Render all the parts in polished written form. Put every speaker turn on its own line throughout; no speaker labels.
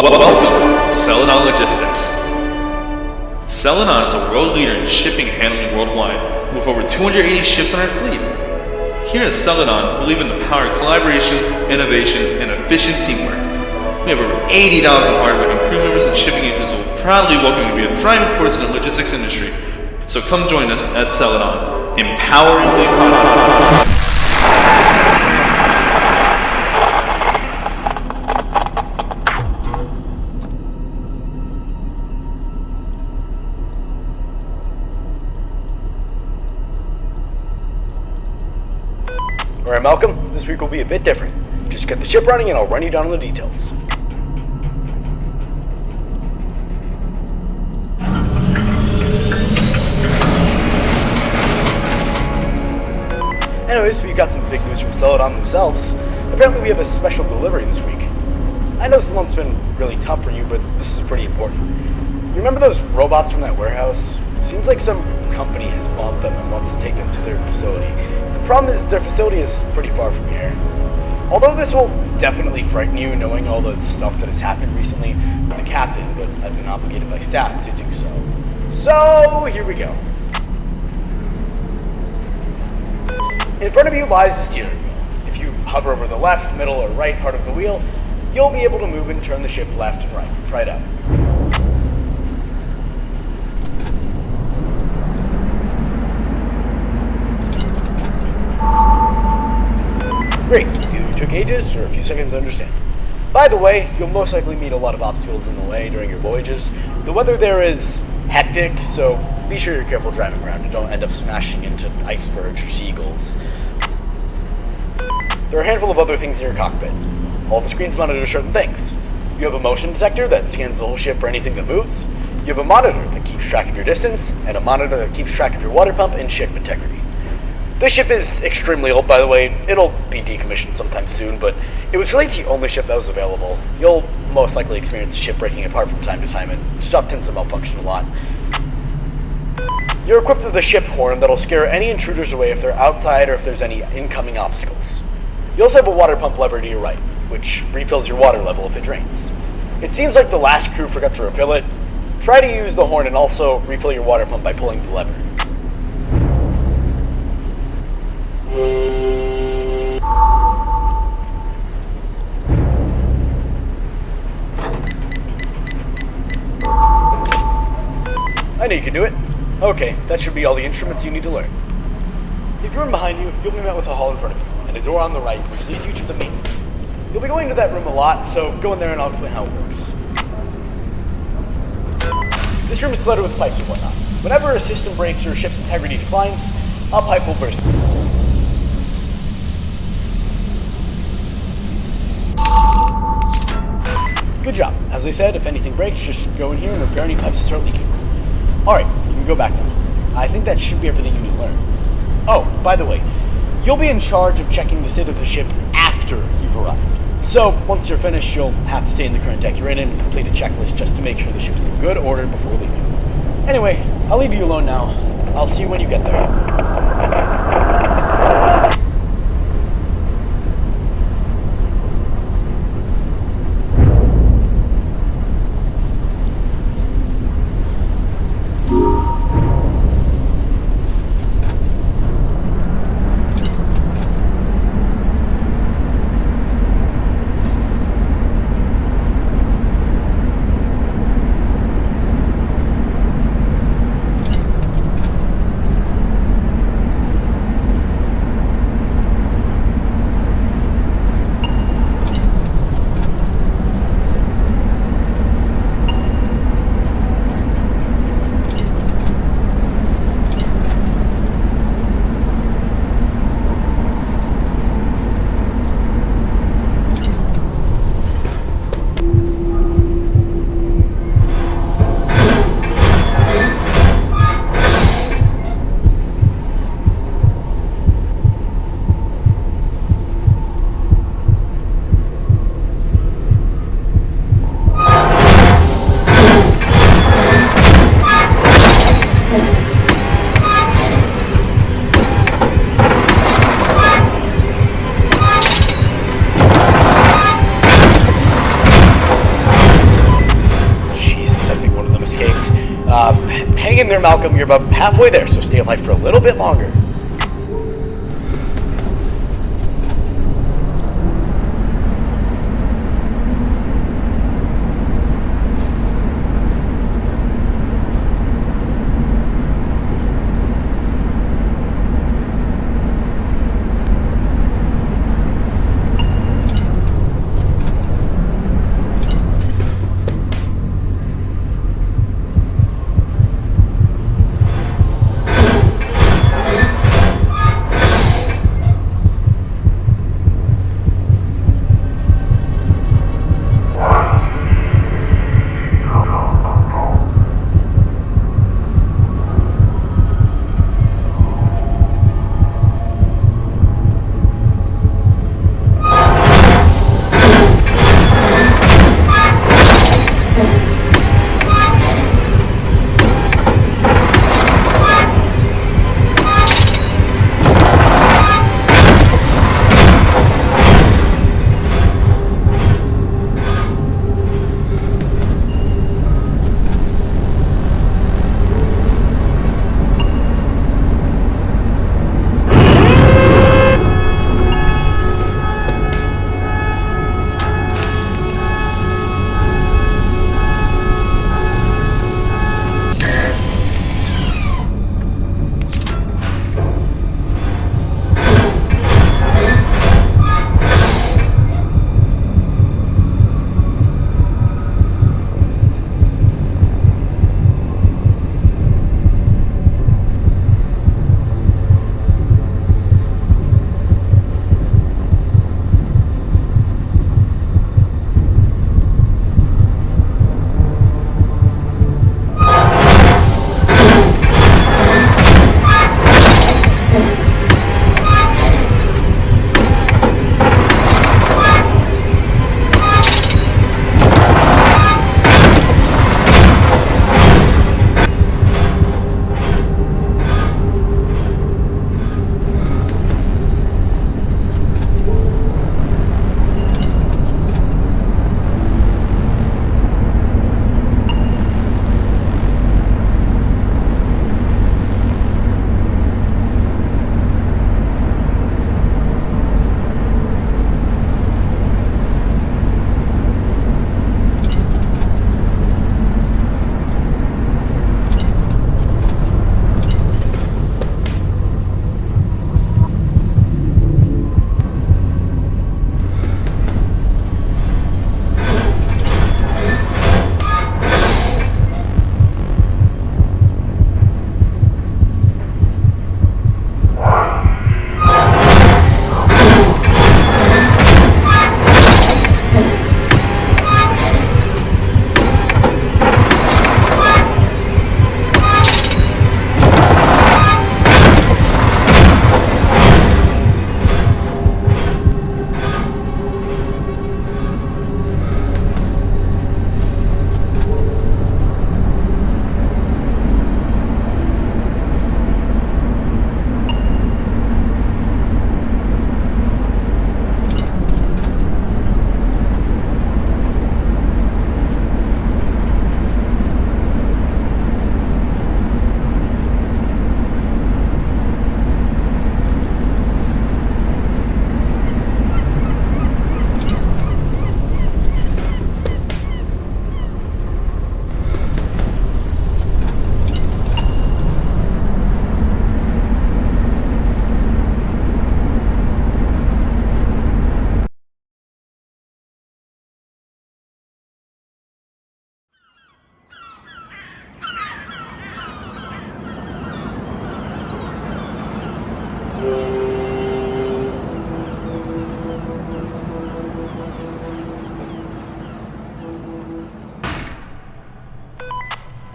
Welcome to Celadon Logistics. Celadon is a world leader in shipping and handling worldwide, with over 280 ships on our fleet. Here at Celadon, we believe in the power of collaboration, innovation, and efficient teamwork. We have over 80,000 hardworking crew members and shipping agents who will proudly welcome you to be a driving force in the logistics industry. So come join us at Celadon, empowering the economy.
Alright, Malcolm, this week will be a bit different. Just get the ship running and I'll run you down on the details. Anyways, we got some big news from Celadon themselves. Apparently we have a special delivery this week. I know this month's been really tough for you, but this is pretty important. You remember those robots from that warehouse? Seems like some company has bought them and wants to take them to their facility. The problem is their facility is pretty far from here. Although this will definitely frighten you, knowing all the stuff that has happened recently, I'm the captain, but I've been obligated by staff to do so. So, here we go. In front of you lies the steering wheel. If you hover over the left, middle, or right part of the wheel, you'll be able to move and turn the ship left and right. Try it out. Great. You took ages or a few seconds to understand. By the way, you'll most likely meet a lot of obstacles in the way during your voyages. The weather there is hectic, so be sure you're careful driving around and don't end up smashing into icebergs or seagulls. There are a handful of other things in your cockpit. All the screens monitor certain things. You have a motion detector that scans the whole ship for anything that moves. You have a monitor that keeps track of your distance, and a monitor that keeps track of your water pump and ship integrity. This ship is extremely old, by the way. It'll be decommissioned sometime soon, but it was really the only ship that was available. You'll most likely experience the ship breaking apart from time to time, and stuff tends to malfunction a lot. You're equipped with a ship horn that'll scare any intruders away if they're outside or if there's any incoming obstacles. You also have a water pump lever to your right, which refills your water level if it drains. It seems like the last crew forgot to refill it. Try to use the horn and also refill your water pump by pulling the lever. I know you can do it. Okay, that should be all the instruments you need to learn. If you run behind you, you'll be met with a hall in front of you, and a door on the right, which leads you to the main room. You'll be going to that room a lot, so go in there and I'll explain how it works. This room is cluttered with pipes and whatnot. Whenever a system breaks or a ship's integrity declines, a pipe will burst. Good job. As I said, if anything breaks, just go in here and repair any pipes that start leaking. Alright, you can go back now. I think that should be everything you need to learn. Oh, by the way, you'll be in charge of checking the state of the ship after you've arrived. So, once you're finished, you'll have to stay in the current deck you're in and complete a checklist just to make sure the ship's in good order before leaving. Anyway, I'll leave you alone now. I'll see you when you get there. Hang in there, Malcolm. You're about halfway there, so stay alive for a little bit longer.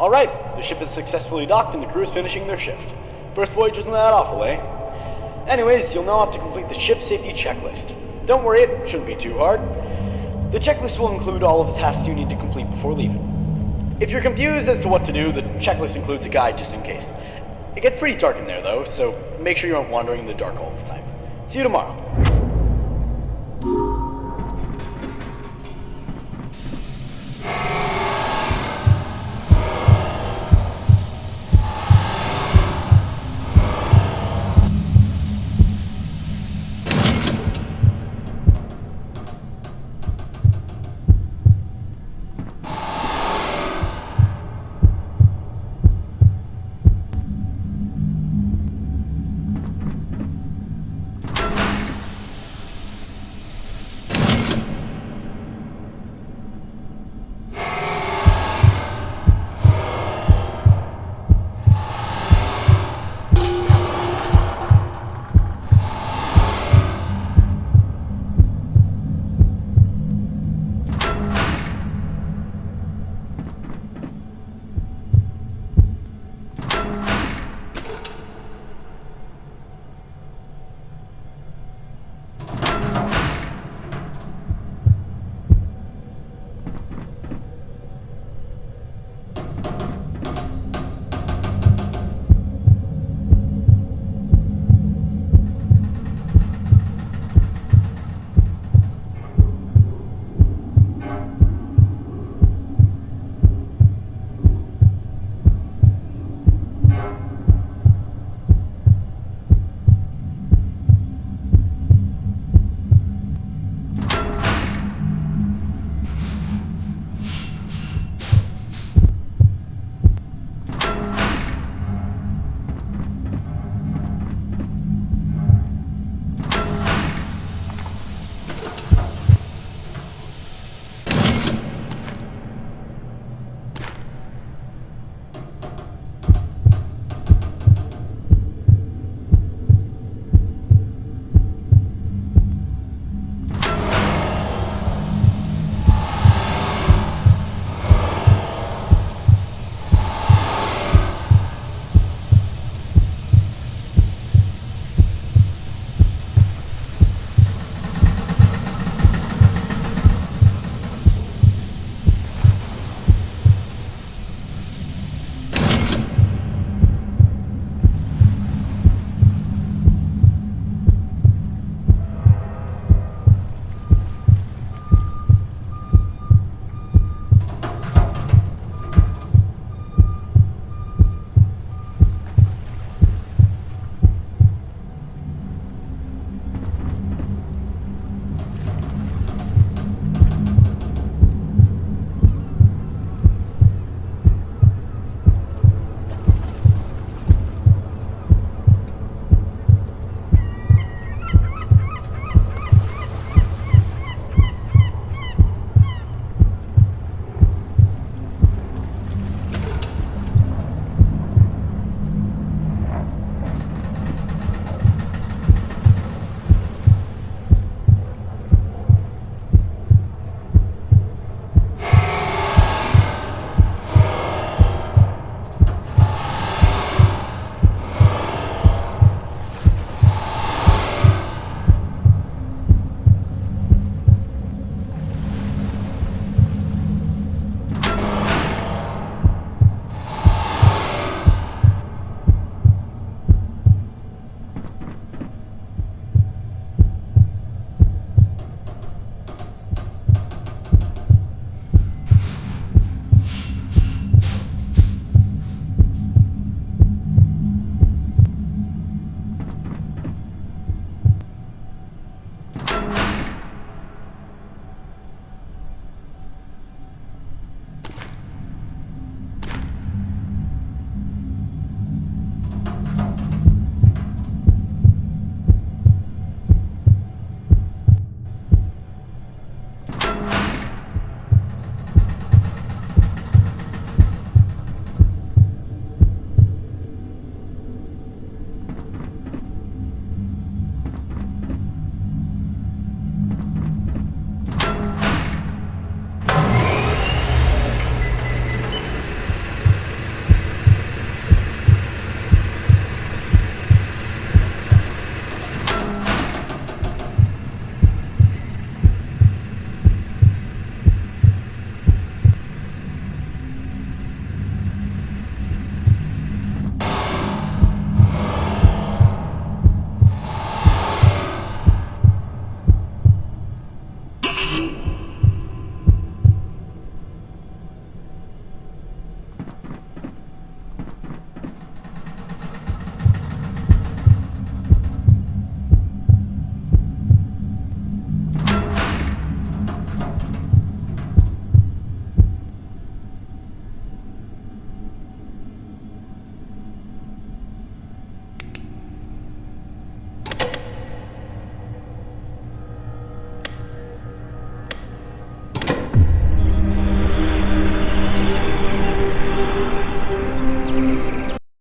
Alright, the ship is successfully docked and the crew is finishing their shift. First voyage isn't that awful, eh? Anyways, you'll now have to complete the ship safety checklist. Don't worry, it shouldn't be too hard. The checklist will include all of the tasks you need to complete before leaving. If you're confused as to what to do, the checklist includes a guide just in case. It gets pretty dark in there though, so make sure you aren't wandering in the dark all the time. See you tomorrow.